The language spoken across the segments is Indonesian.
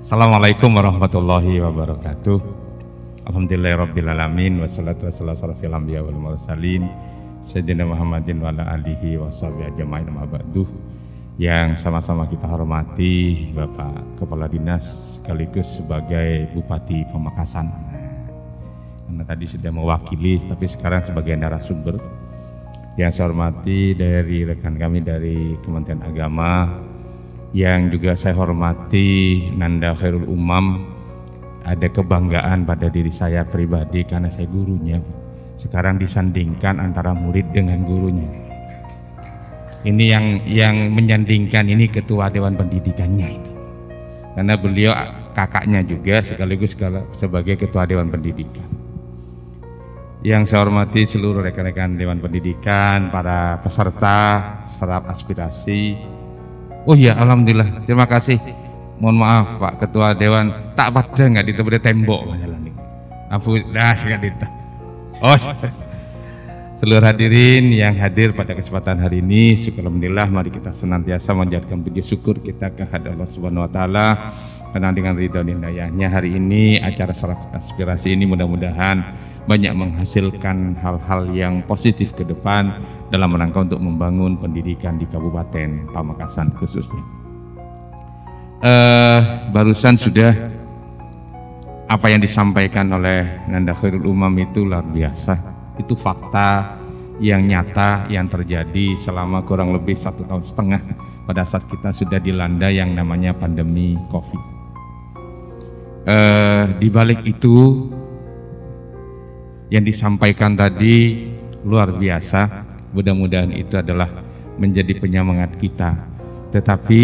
Assalamualaikum warahmatullahi wabarakatuh. Alhamdulillahirrabbilalamin. Wassalatu wassalamu ala asyrofil anbiya wal mursalin Sayyidina Muhammadin wa ala alihi wa sahbihi ajma'in, amma ba'du. Yang sama-sama kita hormati Bapak Kepala Dinas sekaligus sebagai Bupati Pamekasan. Karena tadi sudah mewakili, tapi sekarang sebagai narasumber. Yang saya hormati dari rekan kami dari Kementerian Agama, yang juga saya hormati Nanda Khairul Umam. Ada kebanggaan pada diri saya pribadi karena saya gurunya. Sekarang disandingkan antara murid dengan gurunya. Ini yang menyandingkan ini ketua Dewan Pendidikannya itu. Karena beliau kakaknya juga sekaligus sebagai ketua Dewan Pendidikan. Yang saya hormati seluruh rekan-rekan Dewan Pendidikan, para peserta serap aspirasi. Oh iya, alhamdulillah, terima kasih. Mohon maaf Pak Ketua Dewan, tak pada nggak ditebak tembok masalah ini. Ampun, Oh, seluruh hadirin yang hadir pada kesempatan hari ini, syukur alhamdulillah, mari kita senantiasa menjadikan puji syukur kita kehadirat Allah Subhanahu Wa Taala. Karena dengan ridho dan hidayahnya hari ini acara serap aspirasi ini mudah-mudahan banyak menghasilkan hal-hal yang positif ke depan dalam rangka untuk membangun pendidikan di Kabupaten Pamekasan khususnya. Barusan sudah apa yang disampaikan oleh Nanda Khairul Umam itu luar biasa. Itu fakta yang nyata yang terjadi selama kurang lebih 1,5 tahun pada saat kita sudah dilanda yang namanya pandemi COVID. Di balik itu yang disampaikan tadi luar biasa. Mudah-mudahan itu adalah menjadi penyemangat kita. Tetapi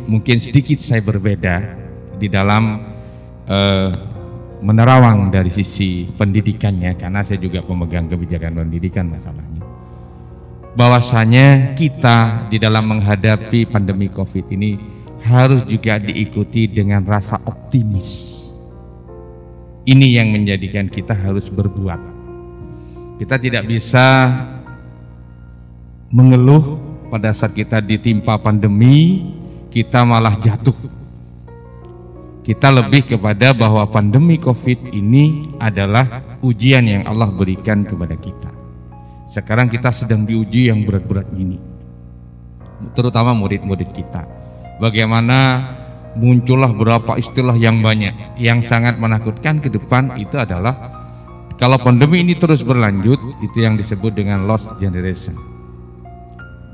mungkin sedikit saya berbeda di dalam menerawang dari sisi pendidikannya, karena saya juga pemegang kebijakan pendidikan masalahnya. Bahwasanya kita di dalam menghadapi pandemi COVID ini harus juga diikuti dengan rasa optimis. Ini yang menjadikan kita harus berbuat. Kita tidak bisa mengeluh pada saat kita ditimpa pandemi, kita malah jatuh. Kita lebih kepada bahwa pandemi COVID ini adalah ujian yang Allah berikan kepada kita. Sekarang kita sedang diuji yang berat-berat ini, terutama murid-murid kita. Bagaimana muncullah berapa istilah yang banyak, yang sangat menakutkan ke depan itu adalah kalau pandemi ini terus berlanjut, itu yang disebut dengan lost generation.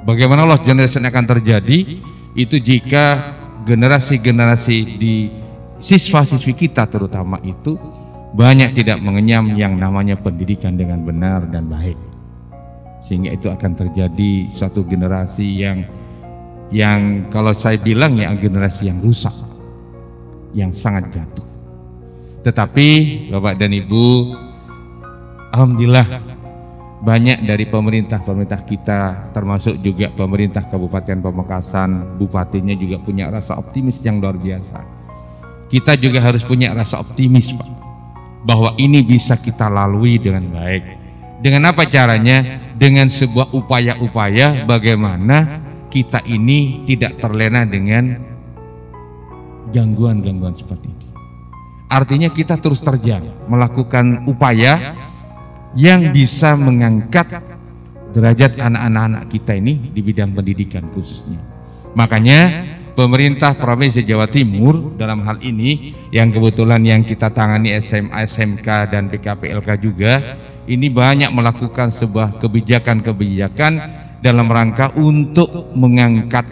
Bagaimana lost generation akan terjadi? Itu jika generasi-generasi di siswa-siswi kita terutama itu banyak tidak mengenyam yang namanya pendidikan dengan benar dan baik. Sehingga itu akan terjadi satu generasi yang kalau saya bilang ya generasi yang rusak, yang sangat jatuh. Tetapi Bapak dan Ibu, alhamdulillah banyak dari pemerintah kita, termasuk juga pemerintah Kabupaten Pamekasan, bupatinya juga punya rasa optimis yang luar biasa. Kita juga harus punya rasa optimis, Pak, bahwa ini bisa kita lalui dengan baik. Dengan apa caranya? Dengan sebuah upaya-upaya bagaimana kita ini tidak terlena dengan gangguan-gangguan seperti ini. Artinya kita terus terjang melakukan upaya yang bisa mengangkat derajat anak-anak kita ini di bidang pendidikan khususnya. Makanya pemerintah Provinsi Jawa Timur dalam hal ini yang kebetulan yang kita tangani SMA, SMK dan PKPLK juga ini banyak melakukan sebuah kebijakan-kebijakan dalam rangka untuk mengangkat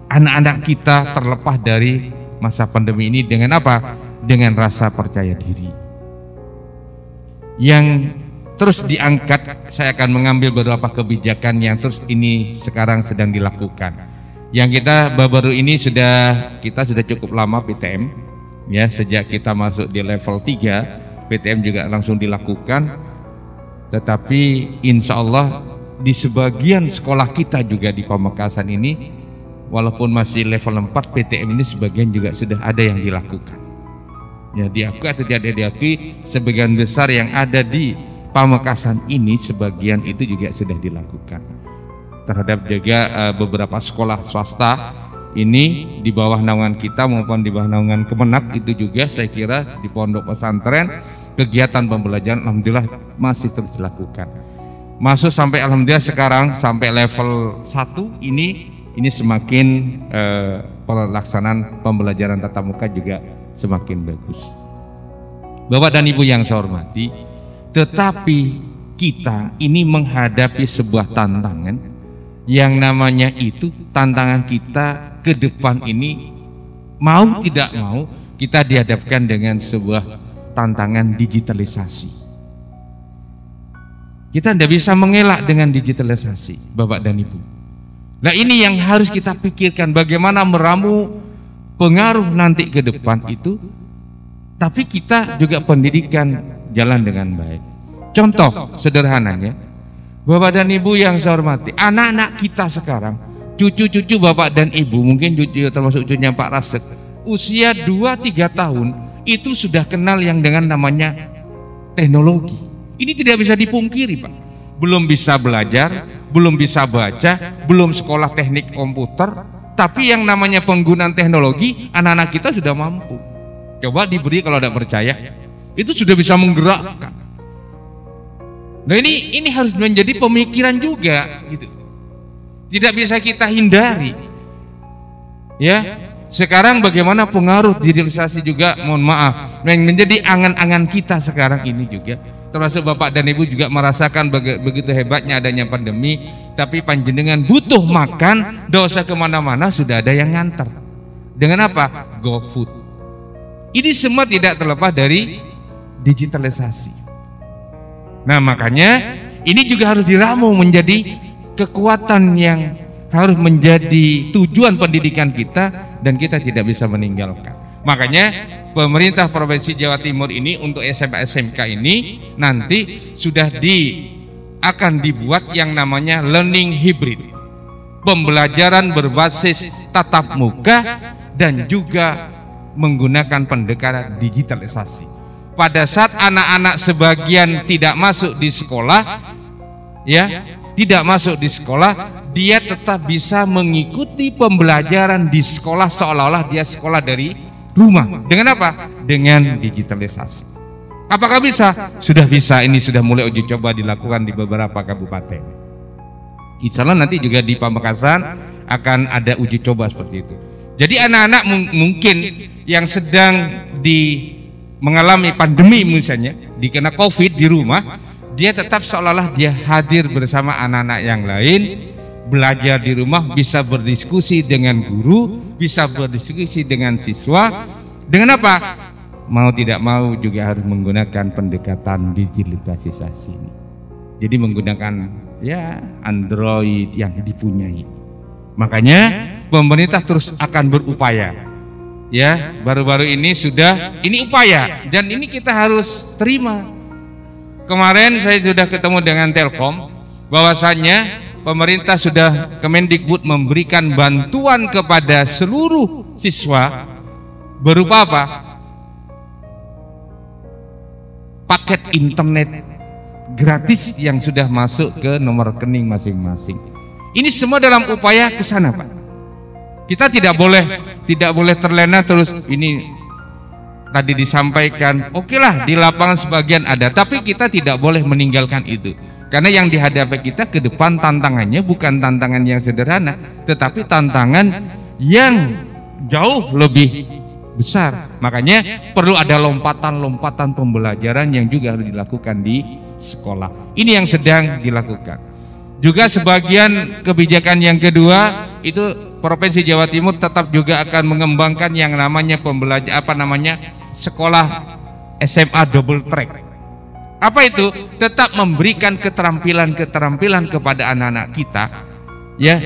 anak-anak kita terlepas dari masa pandemi ini dengan apa? Dengan rasa percaya diri. Yang terus diangkat, saya akan mengambil beberapa kebijakan yang terus ini sekarang sedang dilakukan. Yang kita baru ini kita sudah cukup lama PTM, ya, sejak kita masuk di level 3 PTM juga langsung dilakukan. Tetapi insya Allah di sebagian sekolah kita juga di Pamekasan ini, walaupun masih level 4 PTM ini sebagian juga sudah ada yang dilakukan. Ya, diakui atau tidak diakui, sebagian besar yang ada di Pamekasan ini sebagian itu juga sudah dilakukan. Terhadap juga beberapa sekolah swasta ini di bawah naungan kita maupun di bawah naungan Kemenak itu juga saya kira di pondok pesantren kegiatan pembelajaran alhamdulillah masih terus dilakukan. Masuk sampai alhamdulillah sekarang sampai level 1 ini semakin pelaksanaan pembelajaran tatap muka juga semakin bagus. Bapak dan Ibu yang saya hormati, tetapi kita ini menghadapi sebuah tantangan yang namanya itu tantangan kita ke depan ini mau tidak mau kita dihadapkan dengan sebuah tantangan digitalisasi. Kita tidak bisa mengelak dengan digitalisasi, Bapak dan Ibu. Nah ini yang harus kita pikirkan, bagaimana meramu pengaruh nanti ke depan itu, tapi kita juga pendidikan jalan dengan baik. Contoh sederhananya, Bapak dan Ibu yang saya hormati, anak-anak kita sekarang, cucu-cucu Bapak dan Ibu, mungkin cucu termasuk cucunya Pak Rasek, usia 2-3 tahun itu sudah kenal yang dengan namanya teknologi. Ini tidak bisa dipungkiri, Pak. Belum bisa belajar, belum bisa baca, belum sekolah teknik komputer, tapi yang namanya penggunaan teknologi anak-anak kita sudah mampu. Coba diberi, kalau tidak percaya, itu sudah bisa menggerakkan. Nah ini harus menjadi pemikiran juga, gitu. Tidak bisa kita hindari. Ya, sekarang bagaimana pengaruh digitalisasi juga, mohon maaf, yang menjadi angan-angan kita sekarang ini juga. Termasuk Bapak dan Ibu juga merasakan begitu hebatnya adanya pandemi, tapi panjenengan butuh makan, dosa kemana-mana sudah ada yang nganter. Dengan apa? GoFood. Ini semua tidak terlepas dari digitalisasi. Nah makanya ini juga harus diramu menjadi kekuatan yang harus menjadi tujuan pendidikan kita, dan kita tidak bisa meninggalkan. Makanya pemerintah Provinsi Jawa Timur ini untuk SMA SMK ini nanti sudah akan dibuat yang namanya learning hybrid, pembelajaran berbasis tatap muka dan juga menggunakan pendekatan digitalisasi. Pada saat anak-anak sebagian tidak masuk di sekolah, dia tetap bisa mengikuti pembelajaran di sekolah seolah-olah dia sekolah dari rumah. Dengan apa? Dengan digitalisasi. Apakah bisa? Sudah bisa. Ini sudah mulai uji coba dilakukan di beberapa kabupaten. Insya Allah nanti juga di Pamekasan akan ada uji coba seperti itu. Jadi anak-anak mungkin yang sedang mengalami pandemi misalnya, dikena COVID di rumah, dia tetap seolah-olah dia hadir bersama anak-anak yang lain, belajar di rumah, bisa berdiskusi dengan guru, bisa berdiskusi dengan siswa. Dengan apa? Mau tidak mau juga harus menggunakan pendekatan digitalisasi ini. Jadi menggunakan Android yang dipunyai. Makanya pemerintah terus akan berupaya. Baru-baru ini ini upaya, dan ini kita harus terima. Kemarin saya sudah ketemu dengan Telkom, bahwasannya pemerintah sudah, Kemendikbud memberikan bantuan kepada seluruh siswa berupa apa? Paket internet gratis yang sudah masuk ke nomor rekening masing-masing. Ini semua dalam upaya ke sana, Pak. Kita tidak boleh terlena terus. Ini tadi disampaikan, okelah di lapangan sebagian ada, tapi kita tidak boleh meninggalkan itu. Karena yang dihadapi kita ke depan tantangannya bukan tantangan yang sederhana, tetapi tantangan yang jauh lebih besar. Makanya perlu ada lompatan-lompatan pembelajaran yang juga harus dilakukan di sekolah. Ini yang sedang dilakukan. Juga sebagian kebijakan yang kedua itu Provinsi Jawa Timur tetap juga akan mengembangkan yang namanya sekolah SMA double track. Apa itu? Tetap memberikan keterampilan kepada anak-anak kita.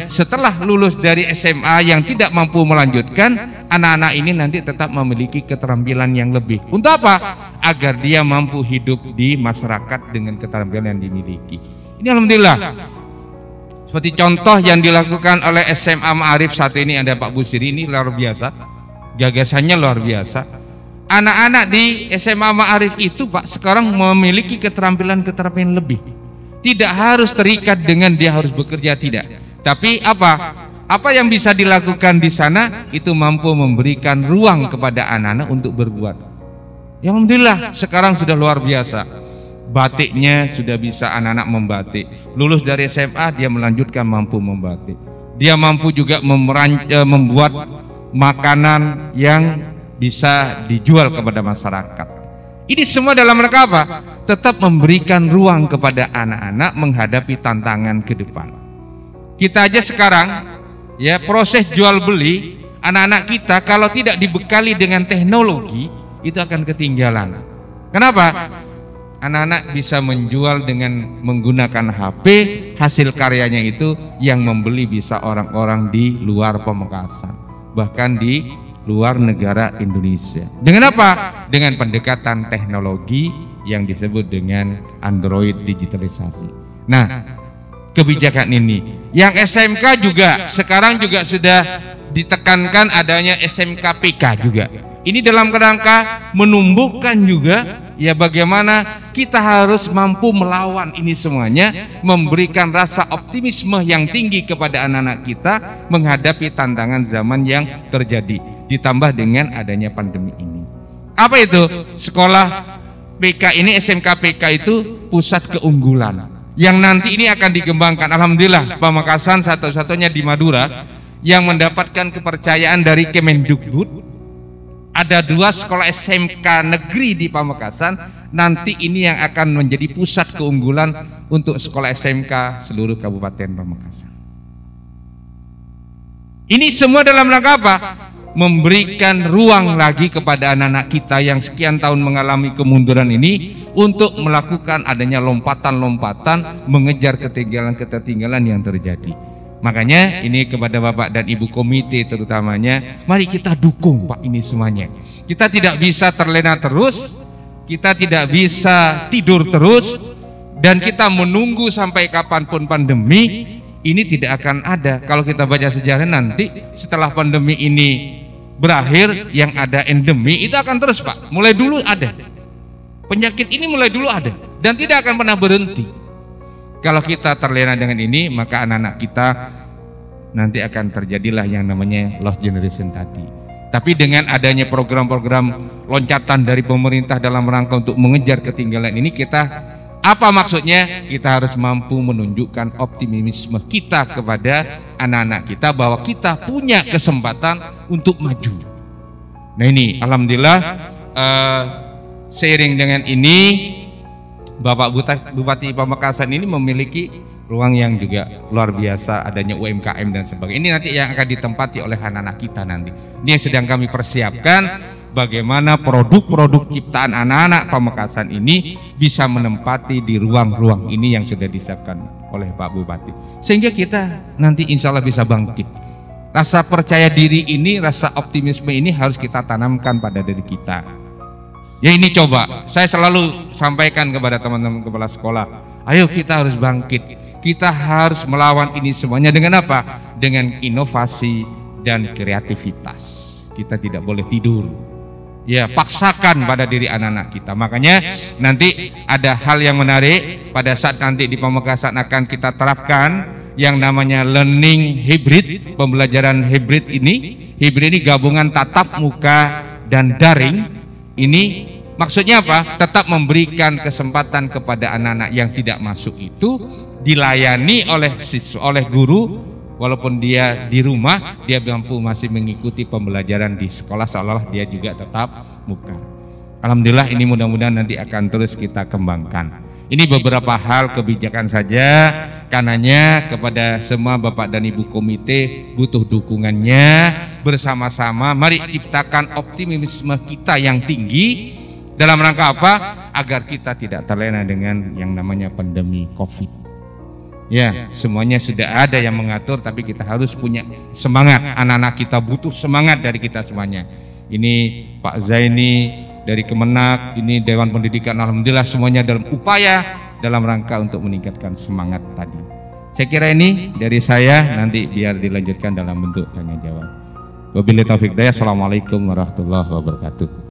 Setelah lulus dari SMA yang tidak mampu melanjutkan, anak-anak ini nanti tetap memiliki keterampilan yang lebih. Untuk apa? Agar dia mampu hidup di masyarakat dengan keterampilan yang dimiliki. Ini alhamdulillah. Seperti contoh yang dilakukan oleh SMA Ma'arif saat ini, ada Pak Busiri, ini luar biasa. Gagasannya luar biasa. Anak-anak di SMA Ma'arif itu, Pak, sekarang memiliki keterampilan lebih. Tidak harus terikat dengan dia harus bekerja, tidak. Tapi apa? Apa yang bisa dilakukan di sana itu mampu memberikan ruang kepada anak-anak untuk berbuat. Ya alhamdulillah sekarang sudah luar biasa. Batiknya sudah bisa anak-anak membatik. Lulus dari SMA dia melanjutkan mampu membatik. Dia mampu juga membuat makanan yang bisa dijual kepada masyarakat. Ini semua dalam rangka apa? Tetap memberikan ruang kepada anak-anak menghadapi tantangan ke depan. Kita aja sekarang ya proses jual beli anak-anak kita kalau tidak dibekali dengan teknologi itu akan ketinggalan. Kenapa? Anak-anak bisa menjual dengan menggunakan HP, hasil karyanya itu yang membeli bisa orang-orang di luar Pamekasan, bahkan di luar negara Indonesia. Dengan apa? Dengan pendekatan teknologi yang disebut dengan Android digitalisasi. Nah, kebijakan ini yang SMK juga sekarang juga sudah ditekankan adanya SMK-PK juga. Ini dalam kerangka menumbuhkan juga ya bagaimana kita harus mampu melawan ini semuanya, memberikan rasa optimisme yang tinggi kepada anak-anak kita menghadapi tantangan zaman yang terjadi, ditambah dengan adanya pandemi ini. Apa itu? Sekolah PK ini, SMK PK itu pusat keunggulan yang nanti ini akan dikembangkan. Alhamdulillah Pamekasan satu-satunya di Madura yang mendapatkan kepercayaan dari Kemendikbud. Ada 2 sekolah SMK negeri di Pamekasan, nanti ini yang akan menjadi pusat keunggulan untuk sekolah SMK seluruh Kabupaten Pamekasan. Ini semua dalam rangka apa? Memberikan ruang lagi kepada anak-anak kita yang sekian tahun mengalami kemunduran ini untuk melakukan adanya lompatan-lompatan mengejar ketertinggalan yang terjadi. Makanya ini kepada Bapak dan Ibu komite terutamanya, mari kita dukung Pak ini semuanya. Kita tidak bisa terlena terus, kita tidak bisa tidur terus, dan kita menunggu sampai kapanpun pandemi ini tidak akan ada. Kalau kita baca sejarah nanti setelah pandemi ini berakhir yang ada endemi itu akan terus Pak. Mulai dulu ada. Penyakit ini mulai dulu ada dan tidak akan pernah berhenti. Kalau kita terlena dengan ini, maka anak-anak kita nanti akan terjadilah yang namanya lost generation tadi. Tapi dengan adanya program-program loncatan dari pemerintah dalam rangka untuk mengejar ketinggalan ini, kita apa maksudnya? Kita harus mampu menunjukkan optimisme kita kepada anak-anak kita bahwa kita punya kesempatan untuk maju. Nah ini alhamdulillah seiring dengan ini Bapak Bupati Pamekasan ini memiliki ruang yang juga luar biasa, adanya UMKM dan sebagainya. Ini nanti yang akan ditempati oleh anak-anak kita nanti. Ini yang sedang kami persiapkan, bagaimana produk-produk ciptaan anak-anak Pamekasan ini bisa menempati di ruang-ruang ini yang sudah disiapkan oleh Pak Bupati. Sehingga kita nanti insya Allah bisa bangkit. Rasa percaya diri ini, rasa optimisme ini harus kita tanamkan pada diri kita. Ya ini coba, saya selalu sampaikan kepada teman-teman kepala sekolah, ayo kita harus bangkit, kita harus melawan ini semuanya dengan apa? Dengan inovasi dan kreativitas. Kita tidak boleh tidur. Ya, paksakan pada diri anak-anak kita. Makanya nanti ada hal yang menarik pada saat nanti di Pamekasan akan kita terapkan yang namanya learning hybrid, pembelajaran hybrid ini. Hybrid ini gabungan tatap muka dan daring. Ini maksudnya apa? Tetap memberikan kesempatan kepada anak-anak yang tidak masuk itu dilayani oleh siswa, oleh guru, walaupun dia di rumah dia mampu masih mengikuti pembelajaran di sekolah seolah-olah dia juga tetap muka. Alhamdulillah ini mudah-mudahan nanti akan terus kita kembangkan. Ini beberapa hal kebijakan saja, karenanya kepada semua Bapak dan Ibu komite butuh dukungannya bersama-sama. Mari ciptakan optimisme kita yang tinggi dalam rangka apa? Agar kita tidak terlena dengan yang namanya pandemi COVID. Ya, semuanya sudah ada yang mengatur, tapi kita harus punya semangat. Anak-anak kita butuh semangat dari kita semuanya. Ini Pak Zaini dari Kemenak, ini Dewan Pendidikan, alhamdulillah semuanya dalam upaya dalam rangka untuk meningkatkan semangat tadi. Saya kira ini dari saya, nanti biar dilanjutkan dalam bentuk tanya jawab. Wabillahi taufiq hidayah. Assalamualaikum warahmatullahi wabarakatuh.